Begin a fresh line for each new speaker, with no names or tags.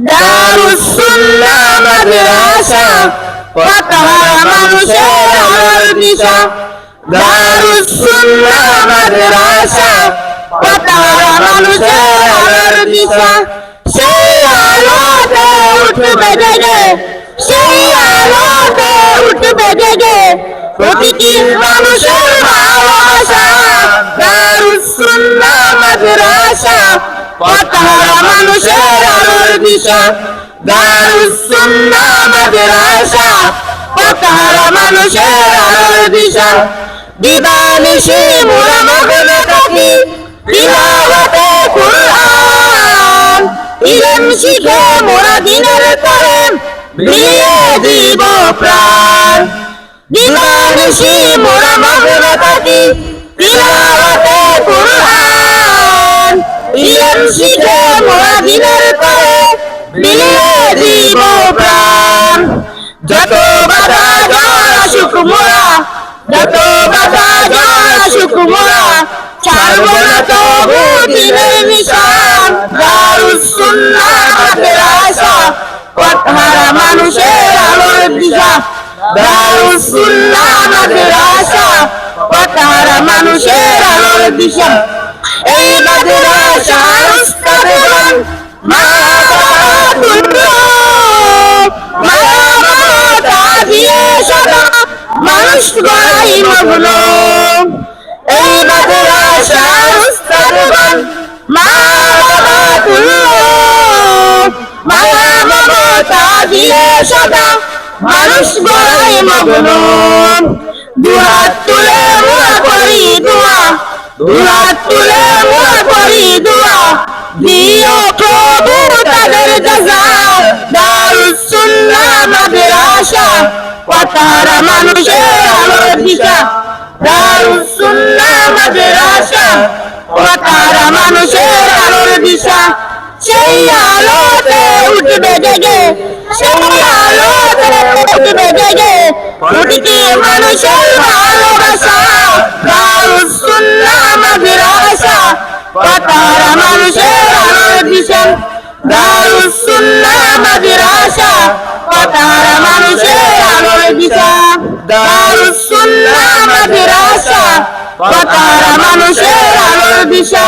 দারুস সুন্নাহ মাদ্রাসা পাতাহারা মানুষের আলোর দিশা। দারুস সুন্নাহ মাদ্রাসা পাতাহারা মানুষের আলোর দিশা। সেই আলোতে উঠবে জেগে, সেই আলোতে উঠবে জেগে প্রতিটি মানুষের ভালোবাসা। দারুস সুন্নাহ মাদ্রাসা পাতাহারা মানুষের আলোর দিশা। দারুস সুন্নাহ মাদ্রাসা পাতাহারা মানুষের আলোর দিশা। দিবানিশি মোরা মগ্ন থাকি তিলাওয়াতে কুরআন। ইলম শিখে মোরা দিনের কায়েম বিলিয়ে দিব প্রাণ। দিবানিশি মোরা মগ্ন থাকি তিলাওয়াতে কুরআন। ইলম শিখে মোরা দিনের কায়েম বিলিয়ে দিব প্রাণ। যত বাধা ঝড় আসুক মোরা, যত বাধা ঝড় আসুক মোরা ছাড়ব না তবু দিনের নিশান। দারুস সুন্নাহ মাদ্রাসা পাতাহারা মানুষের আলোর দিশা। দারুস সুন্নাহ মাদ্রাসা পাতাহারা মানুষের আলোর দিশা। এই মাদ্রাসার উস্তাদগণ মায়া মমতা দিয়ে সদা মানুষ গড়াই মগ্ন। এই মাদ্রাসার উস্তাদগণ মায়া মমতা দিয়ে সদা মানুষ গড়াই মগ্ন। দুহাত তুলে মোরা করি দোয়া, দুহাত তুলে মোরা করি দোয়া দিও প্রভু তাদের জাযা। দারুস সুন্নাহ মাদ্রাসা পাতাহারা মানুষের আলোর দিশা। দারুস সুন্নাহ মাদ্রাসা পাতাহারা মানুষের আলোর দিশা। সেই আলোতে উঠবে জেগে, সেই আলোতে উঠবে জেগে প্রতিটি মানুষের ভালোবাসা। দারুস সুন্নাহ মাদ্রাসা পাতাহারা মানুষের আলোর দিশা। দারুস সুন্নাহ মাদ্রাসা পাতাহারা মানুষের আলোর দিশা। দারুস সুন্নাহ মাদ্রাসা পাতাহারা মানুষের আলোর দিশা।